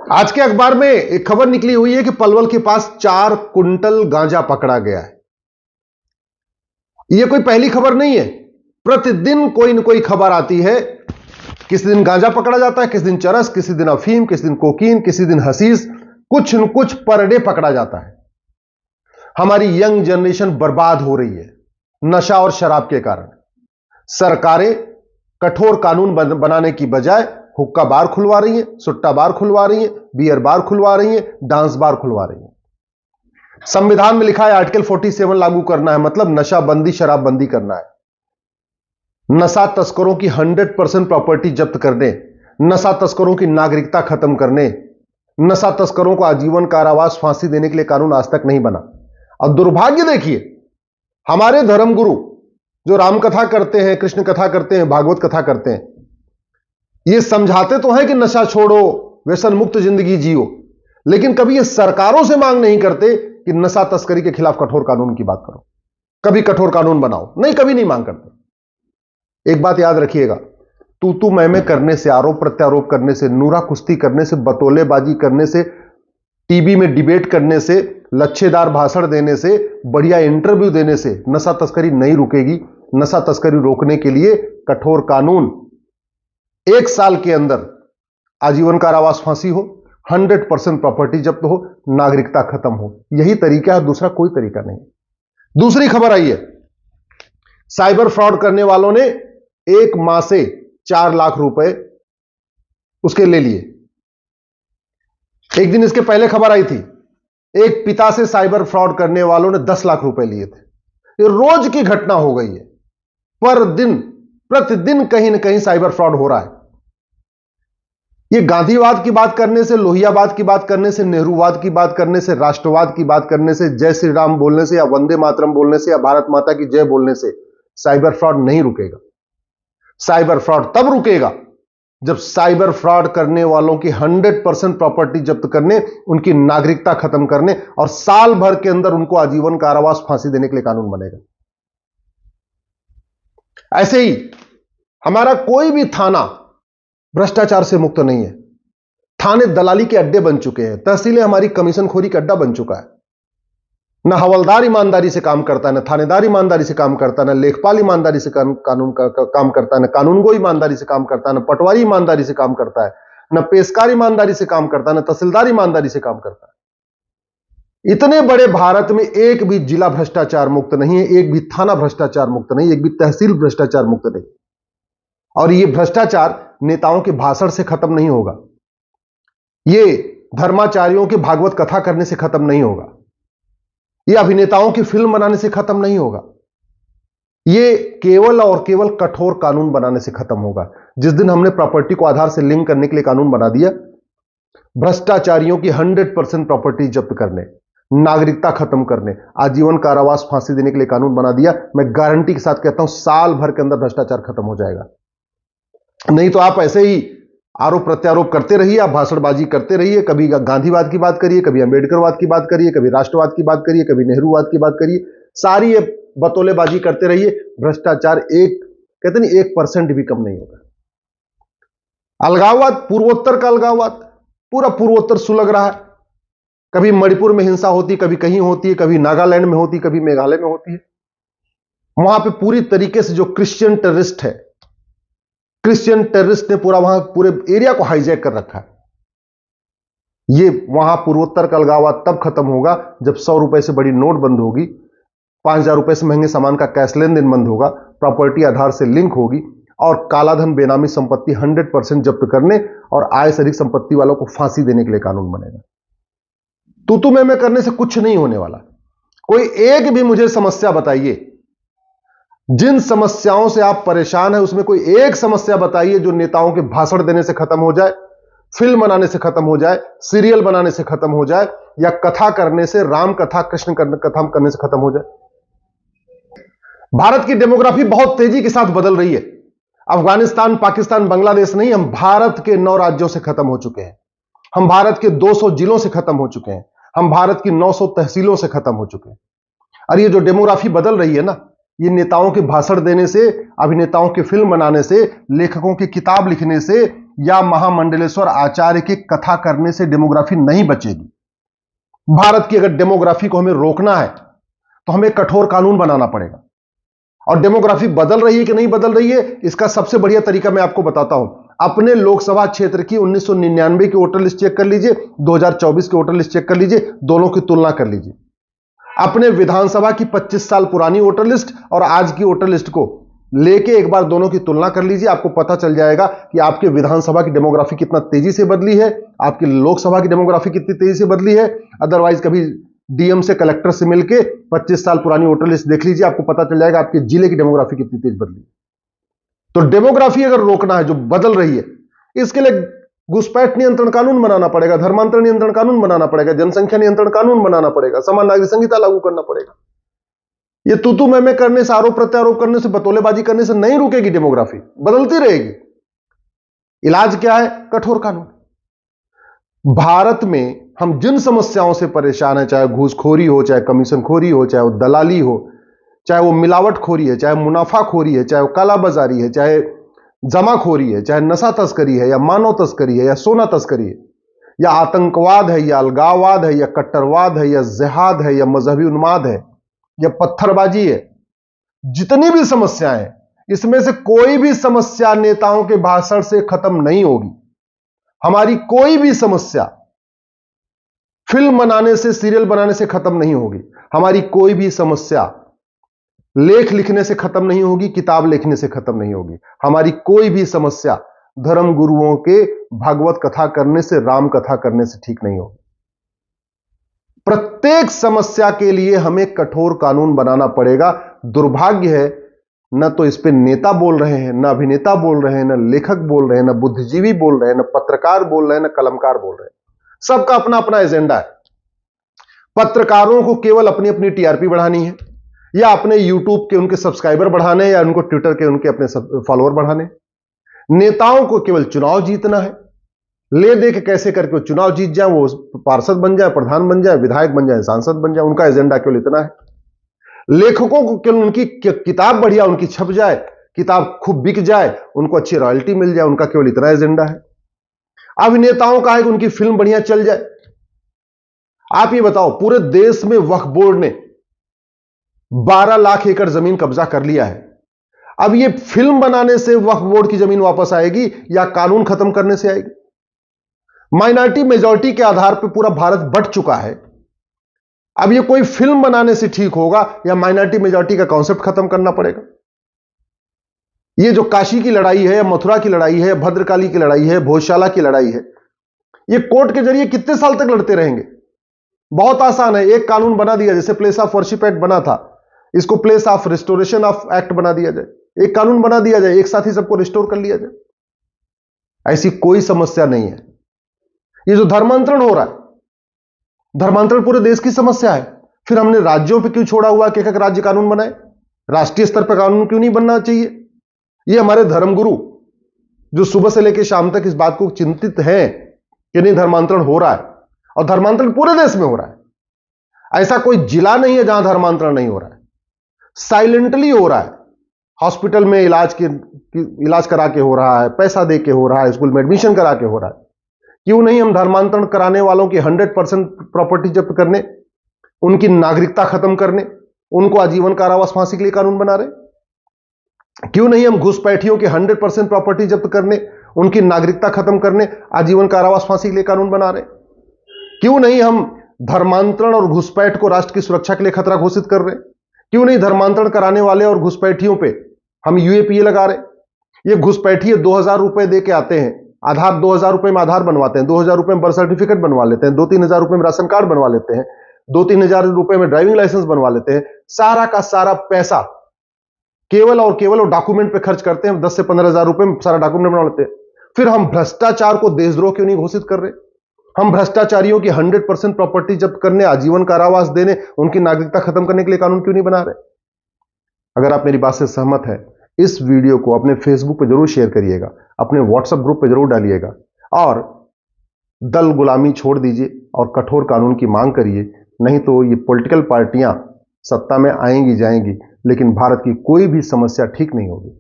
आज के अखबार में एक खबर निकली हुई है कि पलवल के पास 4 कुंटल गांजा पकड़ा गया है। यह कोई पहली खबर नहीं है, प्रतिदिन कोई न कोई खबर आती है। किसी दिन गांजा पकड़ा जाता है, किसी दिन चरस, किसी दिन अफीम, किसी दिन कोकीन, किसी दिन हसीस, कुछ न कुछ पर डे पकड़ा जाता है। हमारी यंग जनरेशन बर्बाद हो रही है नशा और शराब के कारण। सरकारें कठोर कानून बनाने की बजाय हुक्का बार खुलवा रही है, सुट्टा बार खुलवा रही है, बियर बार खुलवा रही है, डांस बार खुलवा रही है। संविधान में लिखा है आर्टिकल 47 लागू करना है, मतलब नशाबंदी, शराबबंदी करना है। नशा तस्करों की 100% प्रॉपर्टी जब्त करने, नशा तस्करों की नागरिकता खत्म करने, नशा तस्करों को आजीवन कारावास, फांसी देने के लिए कानून आज तक नहीं बना। और दुर्भाग्य देखिए, हमारे धर्मगुरु जो राम कथा करते हैं, कृष्ण कथा करते हैं, भागवत कथा करते हैं, ये समझाते तो हैं कि नशा छोड़ो, व्यसन मुक्त जिंदगी जियो, लेकिन कभी ये सरकारों से मांग नहीं करते कि नशा तस्करी के खिलाफ कठोर कानून की बात करो, कभी कठोर कानून बनाओ। नहीं, कभी नहीं मांग करते। एक बात याद रखिएगा, तू मैं करने से, आरोप प्रत्यारोप करने से, नूरा कुश्ती करने से, बतौलेबाजी करने से, टीवी में डिबेट करने से, लच्छेदार भाषण देने से, बढ़िया इंटरव्यू देने से नशा तस्करी नहीं रुकेगी। नशा तस्करी रोकने के लिए कठोर कानून, 1 साल के अंदर आजीवन कारावास, फांसी हो, 100% प्रॉपर्टी जब्त हो, नागरिकता खत्म हो, यही तरीका है, दूसरा कोई तरीका नहीं। दूसरी खबर आई है, साइबर फ्रॉड करने वालों ने एक माह से 4 लाख रुपए उसके ले लिए। एक दिन इसके पहले खबर आई थी, एक पिता से साइबर फ्रॉड करने वालों ने 10 लाख रुपए लिए थे। ये रोज की घटना हो गई है, पर दिन प्रतिदिन कहीं ना कहीं साइबर फ्रॉड हो रहा है। ये गांधीवाद की बात करने से, लोहियावाद की बात करने से, नेहरूवाद की बात करने से, राष्ट्रवाद की बात करने से, जय श्री राम बोलने से, या वंदे मातरम बोलने से, या भारत माता की जय बोलने से साइबर फ्रॉड नहीं रुकेगा। साइबर फ्रॉड तब रुकेगा जब साइबर फ्रॉड करने वालों की 100% प्रॉपर्टी जब्त करने, उनकी नागरिकता खत्म करने और साल भर के अंदर उनको आजीवन कारावास, फांसी देने के लिए कानून बनेगा। ऐसे ही हमारा कोई भी थाना भ्रष्टाचार से मुक्त नहीं है। थाने दलाली के अड्डे बन चुके हैं, तहसीलें हमारी कमीशनखोरी का अड्डा बन चुका है। ना हवलदार ईमानदारी से काम करता है, ना थानेदार ईमानदारी से काम करता है, ना लेखपाल ईमानदारी से कानून का काम करता है, ना कानूनगो ईमानदारी से काम करता है, ना पटवारी ईमानदारी से काम करता है, ना पेशकार ईमानदारी से काम करता है, ना तहसीलदार ईमानदारी से काम करता है। इतने बड़े भारत में एक भी जिला भ्रष्टाचार मुक्त नहीं है, एक भी थाना भ्रष्टाचार मुक्त नहीं, एक भी तहसील भ्रष्टाचार मुक्त नहीं। और यह भ्रष्टाचार नेताओं के भाषण से खत्म नहीं होगा, यह धर्माचार्यों के भागवत कथा करने से खत्म नहीं होगा, यह अभिनेताओं की फिल्म बनाने से खत्म नहीं होगा, यह केवल और केवल कठोर कानून बनाने से खत्म होगा। जिस दिन हमने प्रॉपर्टी को आधार से लिंक करने के लिए कानून बना दिया, भ्रष्टाचारियों की 100% प्रॉपर्टी जब्त करने, नागरिकता खत्म करने, आजीवन कारावास, फांसी देने के लिए कानून बना दिया, मैं गारंटी के साथ कहता हूं साल भर के अंदर भ्रष्टाचार खत्म हो जाएगा। नहीं तो आप ऐसे ही आरोप प्रत्यारोप करते रहिए, आप भाषणबाजी करते रहिए, कभी गांधीवाद की बात करिए, कभी अंबेडकरवाद की बात करिए, कभी राष्ट्रवाद की बात करिए, कभी नेहरूवाद की बात करिए, सारी ये बतौलेबाजी करते रहिए, भ्रष्टाचार कहते नहीं 1% भी कम नहीं होगा। अलगाववाद, पूर्वोत्तर का अलगाववाद, पूरा पूर्वोत्तर सुलग रहा है। कभी मणिपुर में हिंसा होती, कभी कहीं होती है, कभी नागालैंड में होती, कभी मेघालय में होती है। वहां पे पूरी तरीके से जो क्रिश्चियन टेररिस्ट है, क्रिश्चियन टेररिस्ट ने वहां पूरे एरिया को हाईजैक कर रखा है। यह वहां पूर्वोत्तर का अलगाववाद तब खत्म होगा जब 100 रुपए से बड़ी नोट बंद होगी, 5000 रुपए से महंगे सामान का कैश लेन देन बंद होगा, प्रॉपर्टी आधार से लिंक होगी और कालाधन, बेनामी संपत्ति 100% जब्त करने और आय से अधिक संपत्ति वालों को फांसी देने के लिए कानून बनेगा। तू मैं करने से कुछ नहीं होने वाला। कोई एक भी मुझे समस्या बताइए, जिन समस्याओं से आप परेशान हैं उसमें कोई एक समस्या बताइए जो नेताओं के भाषण देने से खत्म हो जाए, फिल्म बनाने से खत्म हो जाए, सीरियल बनाने से खत्म हो जाए, या कथा करने से, राम कथा, कृष्ण कथा करने से खत्म हो जाए। भारत की डेमोग्राफी बहुत तेजी के साथ बदल रही है। अफगानिस्तान, पाकिस्तान, बांग्लादेश नहीं, हम भारत के 9 राज्यों से खत्म हो चुके हैं, हम भारत के 200 जिलों से खत्म हो चुके हैं, हम भारत की 900 तहसीलों से खत्म हो चुके हैं। और ये जो डेमोग्राफी बदल रही है ना, ये नेताओं के भाषण देने से, अभिनेताओं की फिल्म बनाने से, लेखकों की किताब लिखने से, या महामंडलेश्वर आचार्य की कथा करने से डेमोग्राफी नहीं बचेगी। भारत की अगर डेमोग्राफी को हमें रोकना है तो हमें कठोर कानून बनाना पड़ेगा। और डेमोग्राफी बदल रही है कि नहीं बदल रही है, इसका सबसे बढ़िया तरीका मैं आपको बताता हूं। अपने लोकसभा क्षेत्र की 1999 की वोटर लिस्ट चेक कर लीजिए, 2024 की वोटर लिस्ट चेक कर लीजिए, दोनों की तुलना कर लीजिए। अपने विधानसभा की 25 साल पुरानी वोटर लिस्ट और आज की वोटर लिस्ट को लेके एक बार दोनों की तुलना कर लीजिए। आपको पता चल जाएगा कि आपके विधानसभा की डेमोग्राफी कितना तेजी से बदली है, आपकी लोकसभा की डेमोग्राफी कितनी तेजी से बदली है। अदरवाइज कभी डीएम से, कलेक्टर से मिलके 25 साल पुरानी वोटर लिस्ट देख लीजिए, आपको पता चल जाएगा आपके जिले की डेमोग्राफी कितनी तेज बदली। तो डेमोग्राफी अगर रोकना है जो बदल रही है, इसके लिए घुसपैठ नियंत्रण कानून बनाना पड़ेगा, धर्मांतरण नियंत्रण कानून बनाना पड़ेगा, जनसंख्या नियंत्रण कानून बनाना पड़ेगा, समान नागरिक संहिता लागू करना पड़ेगा। ये तू मैं करने से, आरोप प्रत्यारोप करने से, बतौलेबाजी करने से नहीं रुकेगी डेमोग्राफी, बदलती रहेगी। इलाज क्या है? कठोर कानून। भारत में हम जिन समस्याओं से परेशान हैं, चाहे घूसखोरी हो, चाहे कमीशनखोरी हो, चाहे वो दलाली हो, चाहे वो मिलावटखोरी है, चाहे मुनाफाखोरी है, चाहे वो कालाबाजारी है, चाहे जमाखोरी है, चाहे नशा तस्करी है, या मानव तस्करी है, या सोना तस्करी है, या आतंकवाद है, या अलगाववाद है, या कट्टरवाद है, या जिहाद है, या मजहबी उन्माद है, या पत्थरबाजी है, जितनी भी समस्याएं हैं, इसमें से कोई भी समस्या नेताओं के भाषण से खत्म नहीं होगी। हमारी कोई भी समस्या फिल्म बनाने से, सीरियल बनाने से खत्म नहीं होगी। हमारी कोई भी समस्या लेख लिखने से खत्म नहीं होगी, किताब लिखने से खत्म नहीं होगी। हमारी कोई भी समस्या धर्म गुरुओं के भागवत कथा करने से, राम कथा करने से ठीक नहीं होगी। प्रत्येक समस्या के लिए हमें कठोर कानून बनाना पड़ेगा। दुर्भाग्य है, न तो इस पे नेता बोल रहे हैं, न अभिनेता बोल रहे हैं, न लेखक बोल रहे हैं, न बुद्धिजीवी बोल रहे हैं, न पत्रकार बोल रहे हैं, न कलमकार बोल रहे हैं। सबका अपना अपना एजेंडा है। पत्रकारों को केवल अपनी अपनी टीआरपी बढ़ानी है, या अपने यूट्यूब के उनके सब्सक्राइबर बढ़ाने हैं, या उनको ट्विटर के उनके अपने फॉलोअर बढ़ाने। नेताओं को केवल चुनाव जीतना है, ले दे के कैसे करके वो चुनाव जीत जाए, वो पार्षद बन जाए, प्रधान बन जाए, विधायक बन जाए, सांसद बन जाए। उनका एजेंडा केवल इतना है। लेखकों को केवल उनकी किताब बढ़िया उनकी छप जाए, किताब खूब बिक जाए, उनको अच्छी रॉयल्टी मिल जाए, उनका केवल इतना एजेंडा है। अभिनेताओं का है कि उनकी फिल्म बढ़िया चल जाए। आप ये बताओ, पूरे देश में वक्फ बोर्ड ने 12 लाख एकड़ जमीन कब्जा कर लिया है। अब ये फिल्म बनाने से वक्फ बोर्ड की जमीन वापस आएगी या कानून खत्म करने से आएगी? माइनॉरिटी मेजॉरिटी के आधार पर पूरा भारत बंट चुका है। अब ये कोई फिल्म बनाने से ठीक होगा या माइनॉरिटी मेजॉरिटी का कॉन्सेप्ट खत्म करना पड़ेगा? ये जो काशी की लड़ाई है, या मथुरा की लड़ाई है, भद्रकाली की लड़ाई है, भोजशाला की लड़ाई है, ये कोर्ट के जरिए कितने साल तक लड़ते रहेंगे? बहुत आसान है, एक कानून बना दिया, जैसे प्लेस ऑफ वर्शिप एक्ट बना था, इसको place of restoration of act बना दिया जाए, एक कानून बना दिया जाए, एक साथ ही सबको रिस्टोर कर लिया जाए। ऐसी कोई समस्या नहीं है। ये जो धर्मांतरण हो रहा है, धर्मांतरण पूरे देश की समस्या है। फिर हमने राज्यों पे क्यों छोड़ा हुआ कि एक राज्य कानून बनाए? राष्ट्रीय स्तर पर कानून क्यों नहीं बनना चाहिए? ये हमारे धर्मगुरु जो सुबह से लेकर शाम तक इस बात को चिंतित हैं कि नहीं धर्मांतरण हो रहा है, और धर्मांतरण पूरे देश में हो रहा है। ऐसा कोई जिला नहीं है जहां धर्मांतरण नहीं हो रहा है, साइलेंटली हो रहा है। हॉस्पिटल में इलाज करा के हो रहा है, पैसा दे के हो रहा है, स्कूल में एडमिशन करा के हो रहा है। क्यों नहीं हम धर्मांतरण कराने वालों की 100% प्रॉपर्टी जब्त करने, उनकी नागरिकता खत्म करने, उनको आजीवन कारावास फांसी के लिए कानून बना रहे? क्यों नहीं हम घुसपैठियों की 100% प्रॉपर्टी जब्त करने, उनकी नागरिकता खत्म करने, आजीवन कारावास फांसी के लिए कानून बना रहे? क्यों नहीं हम धर्मांतरण और घुसपैठ को राष्ट्र की सुरक्षा के लिए खतरा घोषित कर रहे? क्यों नहीं धर्मांतरण कराने वाले और घुसपैठियों पे हम यूएपीए लगा रहे? ये घुसपैठिए 2000 रुपए दे के आते हैं, आधार 2000 रुपए में आधार बनवाते हैं, 2000 रुपए में बर्थ सर्टिफिकेट बनवा लेते हैं, 2-3 हजार रुपए में राशन कार्ड बनवा लेते हैं, 2-3 हजार रुपए में ड्राइविंग लाइसेंस बनवा लेते हैं। सारा का सारा पैसा केवल और केवल डॉक्यूमेंट पे खर्च करते हैं। 10 से 15 हजार रुपए में सारा डॉक्यूमेंट बनवा लेते हैं। फिर हम भ्रष्टाचार को देशद्रोह क्यों नहीं घोषित कर रहे? हम भ्रष्टाचारियों की 100% प्रॉपर्टी जब्त करने, आजीवन कारावास देने, उनकी नागरिकता खत्म करने के लिए कानून क्यों नहीं बना रहे? अगर आप मेरी बात से सहमत है, इस वीडियो को अपने फेसबुक पर जरूर शेयर करिएगा, अपने व्हाट्सएप ग्रुप पर जरूर डालिएगा, और दल गुलामी छोड़ दीजिए और कठोर कानून की मांग करिए। नहीं तो ये पॉलिटिकल पार्टियां सत्ता में आएंगी जाएंगी, लेकिन भारत की कोई भी समस्या ठीक नहीं होगी।